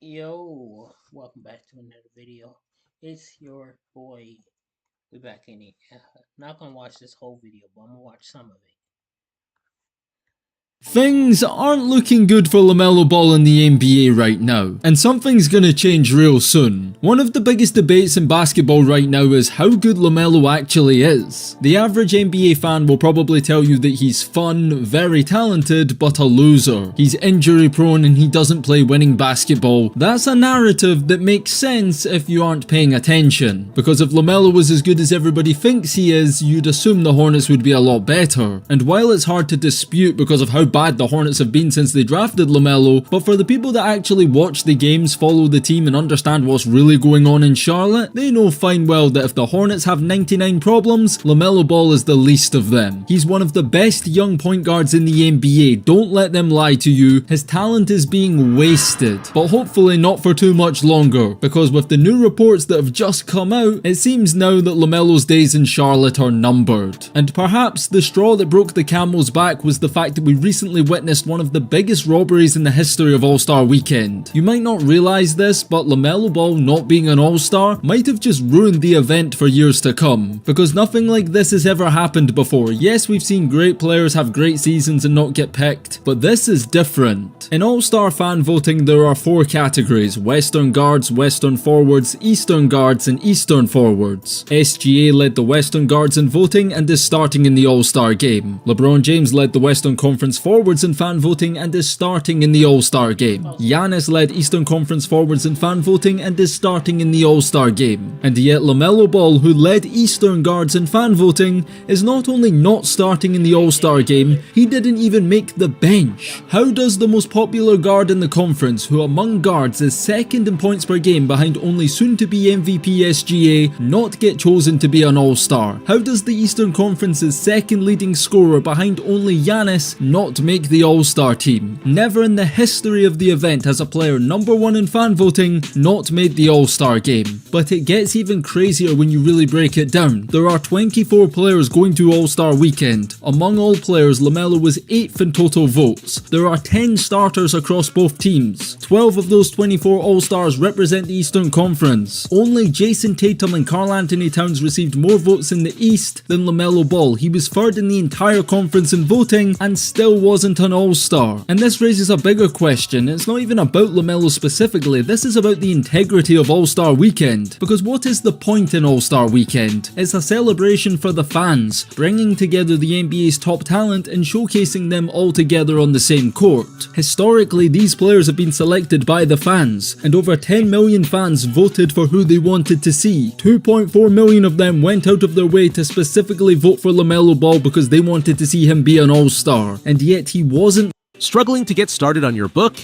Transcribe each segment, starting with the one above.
Yo, welcome back to another video. It's your boy. We back in it. Not gonna watch this whole video, but I'm gonna watch some of it. Things aren't looking good for LaMelo Ball in the NBA right now, and something's gonna change real soon. One of the biggest debates in basketball right now is how good LaMelo actually is. The average NBA fan will probably tell you that he's fun, very talented, but a loser. He's injury prone and he doesn't play winning basketball. That's a narrative that makes sense if you aren't paying attention, because if LaMelo was as good as everybody thinks he is, you'd assume the Hornets would be a lot better. And while it's hard to dispute because of how bad the Hornets have been since they drafted LaMelo, but for the people that actually watch the games, follow the team and understand what's really going on in Charlotte, they know fine well that if the Hornets have 99 problems, LaMelo Ball is the least of them. He's one of the best young point guards in the NBA, don't let them lie to you. His talent is being wasted, but hopefully not for too much longer, because with the new reports that have just come out, it seems now that LaMelo's days in Charlotte are numbered. And perhaps the straw that broke the camel's back was the fact that we recently witnessed one of the biggest robberies in the history of All-Star Weekend. You might not realise this, but LaMelo Ball not being an All-Star might have just ruined the event for years to come, because nothing like this has ever happened before. Yes, we've seen great players have great seasons and not get picked, but this is different. In All-Star fan voting there are 4 categories: Western guards, Western forwards, Eastern guards and Eastern forwards. SGA led the Western guards in voting and is starting in the All-Star game. LeBron James led the Western Conference forwards in fan voting and is starting in the All-Star game. Giannis led Eastern Conference forwards in fan voting and is starting in the All-Star game. And yet LaMelo Ball, who led Eastern guards in fan voting, is not only not starting in the All-Star game, he didn't even make the bench. How does the most popular guard in the conference, who among guards is second in points per game behind only soon-to-be MVP SGA, not get chosen to be an All-Star? How does the Eastern Conference's second leading scorer behind only Giannis not make the All-Star team? Never in the history of the event has a player number 1 in fan voting not made the All-Star game. But it gets even crazier when you really break it down. There are 24 players going to All-Star weekend. Among all players, LaMelo was 8th in total votes. There are 10 starters across both teams. 12 of those 24 All-Stars represent the Eastern Conference. Only Jason Tatum and Karl Anthony Towns received more votes in the East than LaMelo Ball. He was 3rd in the entire conference in voting and still wasn't an All-Star. And this raises a bigger question. It's not even about LaMelo specifically, this is about the integrity of All-Star Weekend. Because what is the point in All-Star Weekend? It's a celebration for the fans, bringing together the NBA's top talent and showcasing them all together on the same court. Historically, these players have been selected by the fans, and over 10 million fans voted for who they wanted to see. 2.4 million of them went out of their way to specifically vote for LaMelo Ball because they wanted to see him be an All-Star, and yet he wasn't. Struggling to get started on your book?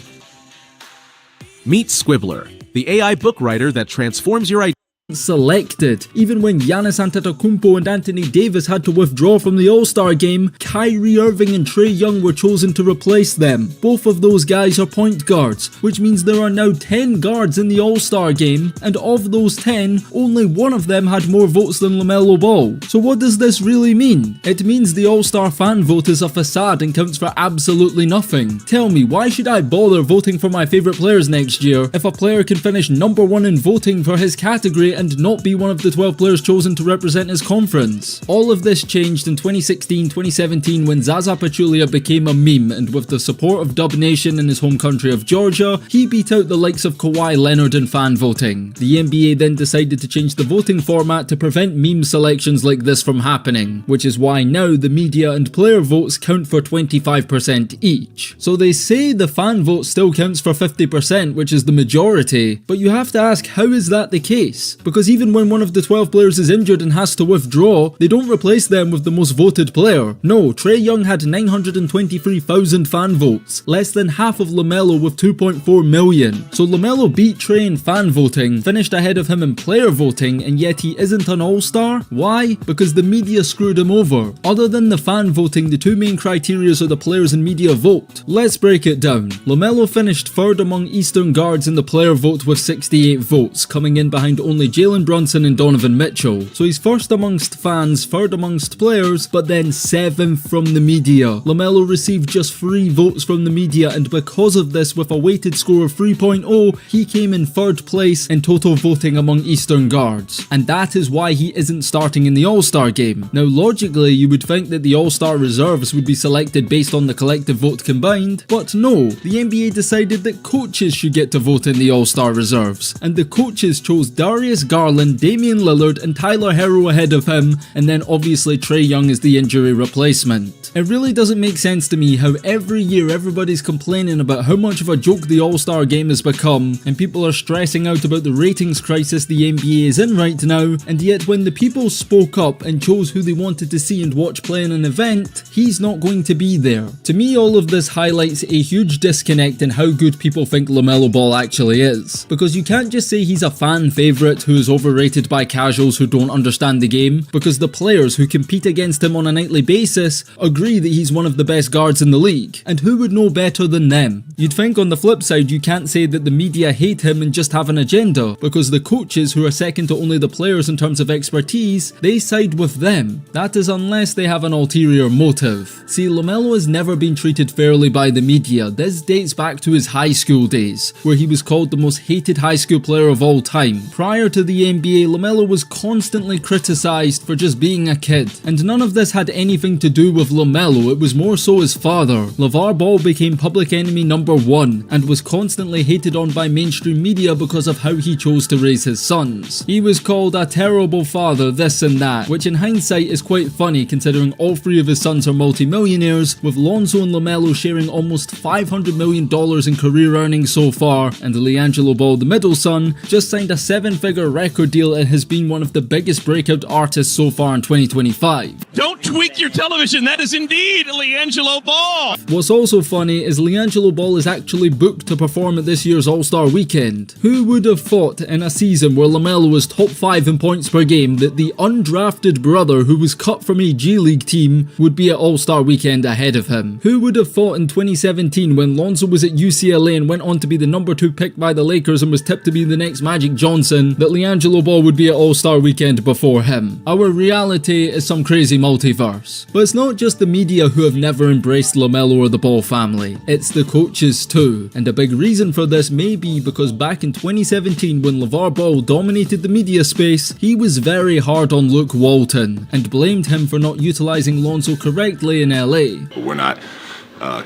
Meet Squibbler, the AI book writer that transforms your ideas. Selected. Even when Giannis Antetokounmpo and Anthony Davis had to withdraw from the All-Star game, Kyrie Irving and Trae Young were chosen to replace them. Both of those guys are point guards, which means there are now 10 guards in the All-Star game, and of those 10, only one of them had more votes than LaMelo Ball. So what does this really mean? It means the All-Star fan vote is a facade and counts for absolutely nothing. Tell me, why should I bother voting for my favourite players next year if a player can finish number 1 in voting for his category and not be one of the 12 players chosen to represent his conference? All of this changed in 2016-2017 when Zaza Pachulia became a meme, and with the support of Dub Nation in his home country of Georgia, he beat out the likes of Kawhi Leonard in fan voting. The NBA then decided to change the voting format to prevent meme selections like this from happening, which is why now the media and player votes count for 25% each. So they say the fan vote still counts for 50%, which is the majority, but you have to ask, how is that the case? Because even when one of the 12 players is injured and has to withdraw, they don't replace them with the most voted player. No, Trae Young had 923,000 fan votes, less than half of LaMelo with 2.4 million. So LaMelo beat Trae in fan voting, finished ahead of him in player voting, and yet he isn't an All-Star? Why? Because the media screwed him over. Other than the fan voting, the 2 main criteria are the players and media vote. Let's break it down. LaMelo finished 3rd among Eastern guards in the player vote with 68 votes, coming in behind only Jalen Brunson and Donovan Mitchell. So he's first amongst fans, third amongst players, but then 7th from the media. LaMelo received just 3 votes from the media, and because of this, with a weighted score of 3.0, he came in 3rd place in total voting among Eastern guards. And that is why he isn't starting in the All-Star game. Now logically, you would think that the All-Star reserves would be selected based on the collective vote combined, but no, the NBA decided that coaches should get to vote in the All-Star reserves, and the coaches chose Darius Garland, Damian Lillard and Tyler Herro ahead of him, and then obviously Trae Young is the injury replacement. It really doesn't make sense to me how every year everybody's complaining about how much of a joke the All-Star game has become, and people are stressing out about the ratings crisis the NBA is in right now, and yet when the people spoke up and chose who they wanted to see and watch play in an event, he's not going to be there. To me, all of this highlights a huge disconnect in how good people think LaMelo Ball actually is, because you can't just say he's a fan favourite who is overrated by casuals who don't understand the game, because the players who compete against him on a nightly basis agree that he's one of the best guards in the league, and who would know better than them? You'd think on the flip side you can't say that the media hate him and just have an agenda, because the coaches, who are second to only the players in terms of expertise, they side with them. That is unless they have an ulterior motive. See, LaMelo has never been treated fairly by the media. This dates back to his high school days, where he was called the most hated high school player of all time. Prior to the NBA, LaMelo was constantly criticised for just being a kid, and none of this had anything to do with LaMelo, it was more so his father. LeVar Ball became public enemy number 1, and was constantly hated on by mainstream media because of how he chose to raise his sons. He was called a terrible father, this and that, which in hindsight is quite funny considering all 3 of his sons are multi-millionaires, with Lonzo and LaMelo sharing almost $500 million in career earnings so far, and LiAngelo Ball, the middle son, just signed a 7-figure record deal and has been one of the biggest breakout artists so far in 2025. Don't tweak your television, that is indeed LiAngelo Ball! What's also funny is LiAngelo Ball is actually booked to perform at this year's All-Star Weekend. Who would have thought in a season where LaMelo was top 5 in points per game that the undrafted brother who was cut from a G League team would be at All-Star Weekend ahead of him? Who would have thought in 2017 when Lonzo was at UCLA and went on to be the number 2 pick by the Lakers and was tipped to be the next Magic Johnson, that LiAngelo Ball would be at All-Star Weekend before him? Our reality is some crazy multiverse. But it's not just the media who have never embraced LaMelo or the Ball family, it's the coaches too. And a big reason for this may be because back in 2017 when LeVar Ball dominated the media space, he was very hard on Luke Walton and blamed him for not utilising Lonzo correctly in LA. We're not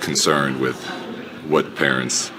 concerned with what parents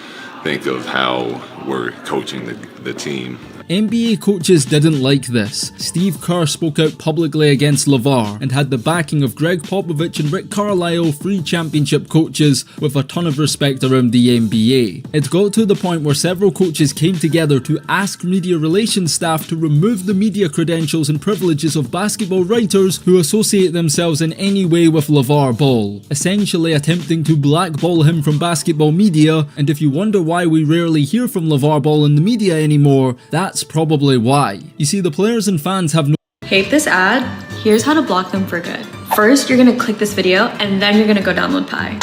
think of how we're coaching the team. NBA coaches didn't like this. Steve Kerr spoke out publicly against LeVar and had the backing of Greg Popovich and Rick Carlisle, 3 championship coaches with a ton of respect around the NBA. It got to the point where several coaches came together to ask media relations staff to remove the media credentials and privileges of basketball writers who associate themselves in any way with LeVar Ball, essentially attempting to blackball him from basketball media. And if you wonder why we rarely hear from LeVar Ball in the media anymore, that's probably why. You see, the players and fans have no— Hate this ad? Here's how to block them for good. First, you're gonna click this video, and then you're gonna go download Pi.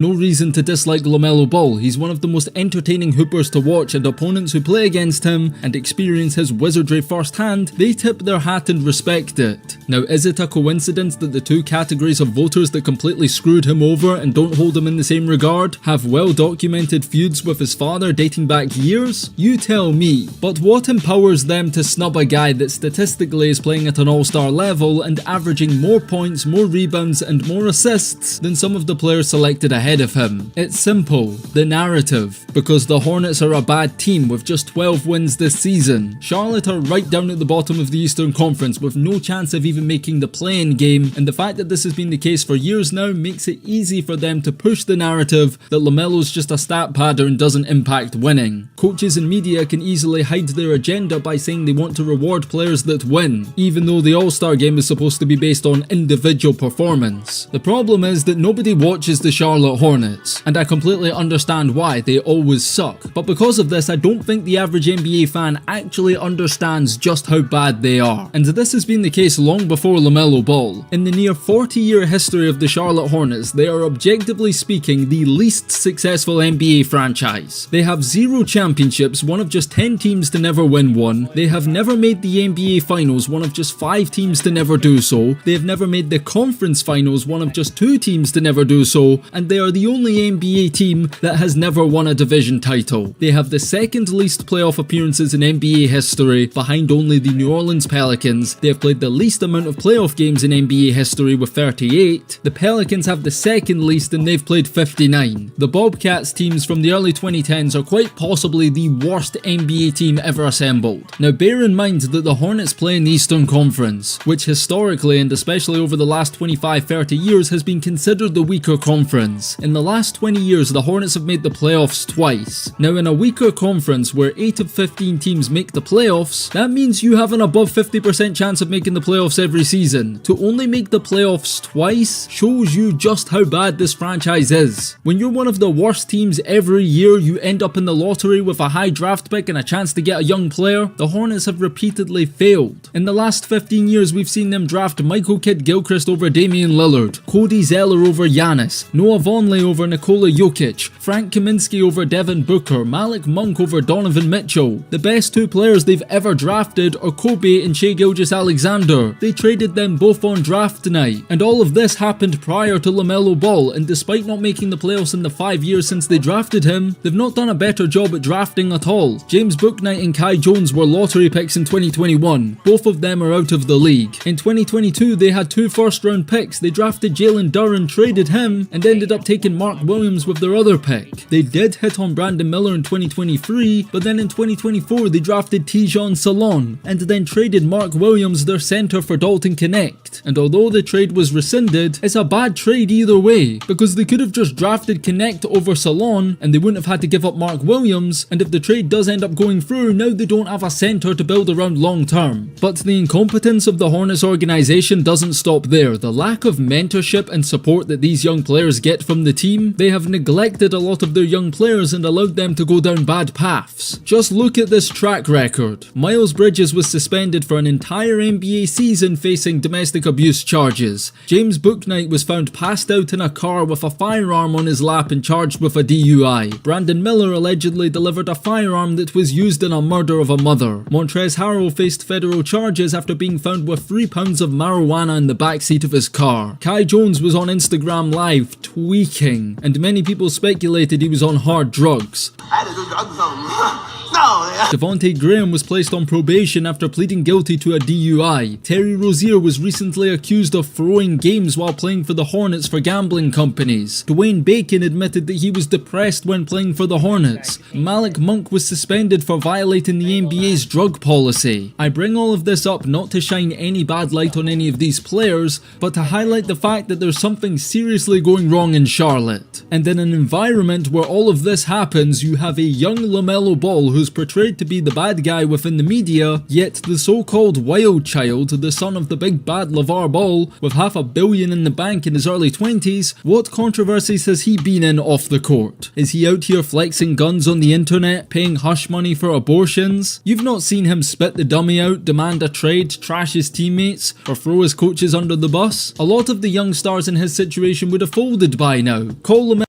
no reason to dislike LaMelo Ball. He's one of the most entertaining hoopers to watch, and opponents who play against him and experience his wizardry firsthand, they tip their hat and respect it. Now, is it a coincidence that the 2 categories of voters that completely screwed him over and don't hold him in the same regard have well-documented feuds with his father dating back years? You tell me. But what empowers them to snub a guy that statistically is playing at an all-star level and averaging more points, more rebounds and more assists than some of the players selected ahead of him? It's simple, the narrative. Because the Hornets are a bad team with just 12 wins this season. Charlotte are right down at the bottom of the Eastern Conference with no chance of even making the play-in game, and the fact that this has been the case for years now makes it easy for them to push the narrative that LaMelo's just a stat padder and doesn't impact winning. Coaches and media can easily hide their agenda by saying they want to reward players that win, even though the All-Star game is supposed to be based on individual performance. The problem is that nobody watches the Charlotte Charlotte Hornets, and I completely understand why, they always suck. But because of this, I don't think the average NBA fan actually understands just how bad they are. And this has been the case long before LaMelo Ball. In the near 40-year history of the Charlotte Hornets, they are objectively speaking the least successful NBA franchise. They have 0 championships, one of just 10 teams to never win one. They have never made the NBA Finals, one of just 5 teams to never do so. They have never made the Conference Finals, one of just 2 teams to never do so. And they are the only NBA team that has never won a division title. They have the second least playoff appearances in NBA history, behind only the New Orleans Pelicans. They have played the least amount of playoff games in NBA history with 38. The Pelicans have the second least and they've played 59. The Bobcats teams from the early 2010s are quite possibly the worst NBA team ever assembled. Now bear in mind that the Hornets play in the Eastern Conference, which historically and especially over the last 25-30 years has been considered the weaker conference. In the last 20 years the Hornets have made the playoffs twice. Now in a weaker conference where 8 of 15 teams make the playoffs, that means you have an above 50% chance of making the playoffs every season. To only make the playoffs twice shows you just how bad this franchise is. When you're one of the worst teams every year, you end up in the lottery with a high draft pick and a chance to get a young player. The Hornets have repeatedly failed. In the last 15 years we've seen them draft Michael Kidd-Gilchrist over Damian Lillard, Cody Zeller over Giannis, Noah Vonleh over Nikola Jokic, Frank Kaminsky over Devin Booker, Malik Monk over Donovan Mitchell. The best 2 players they've ever drafted are Kobe and Shai Gilgeous-Alexander. They traded them both on draft night. And all of this happened prior to LaMelo Ball, and despite not making the playoffs in the 5 years since they drafted him, they've not done a better job at drafting at all. James Bouknight and Kai Jones were lottery picks in 2021. Both of them are out of the league. In 2022 they had 2 first-round picks. They drafted Jalen Duren, traded him, and ended up taking Mark Williams with their other pick. They did hit on Brandon Miller in 2023, but then in 2024 they drafted Tijon Salon, and then traded Mark Williams, their centre, for Dalton Connect. And although the trade was rescinded, it's a bad trade either way, because they could have just drafted Connect over Salon, and they wouldn't have had to give up Mark Williams, and if the trade does end up going through, now they don't have a centre to build around long term. But the incompetence of the Hornets organisation doesn't stop there. The lack of mentorship and support that these young players get from the team, they have neglected a lot of their young players and allowed them to go down bad paths. Just look at this track record. Miles Bridges was suspended for an entire NBA season facing domestic abuse charges. James Bouknight was found passed out in a car with a firearm on his lap and charged with a DUI. Brandon Miller allegedly delivered a firearm that was used in a murder of a mother. Montrezl Harrell faced federal charges after being found with 3 pounds of marijuana in the backseat of his car. Kai Jones was on Instagram Live tweaking, and many people speculated he was on hard drugs. I had to do drugs or something. No, Devontae Graham was placed on probation after pleading guilty to a DUI. Terry Rozier was recently accused of throwing games while playing for the Hornets for gambling companies. Dwayne Bacon admitted that he was depressed when playing for the Hornets. Malik Monk was suspended for violating the NBA's drug policy. I bring all of this up not to shine any bad light on any of these players, but to highlight the fact that there's something seriously going wrong in Charlotte. And in an environment where all of this happens, you have a young LaMelo Ball who's portrayed to be the bad guy within the media, yet the so-called wild child, the son of the big bad LeVar Ball, with $500 million in the bank in his early 20s, what controversies has he been in off the court? Is he out here flexing guns on the internet, paying hush money for abortions? You've not seen him spit the dummy out, demand a trade, trash his teammates, or throw his coaches under the bus? A lot of the young stars in his situation would have folded by now. Call LaMelo.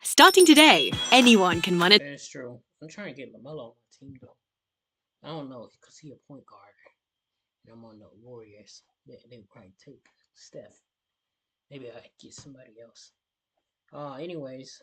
Starting today, anyone can run it. That's true. I'm trying to get LaMelo on my team though. I don't know, because he a point guard. And I'm on the Warriors. They would probably take Steph. Maybe I get somebody else. Anyways,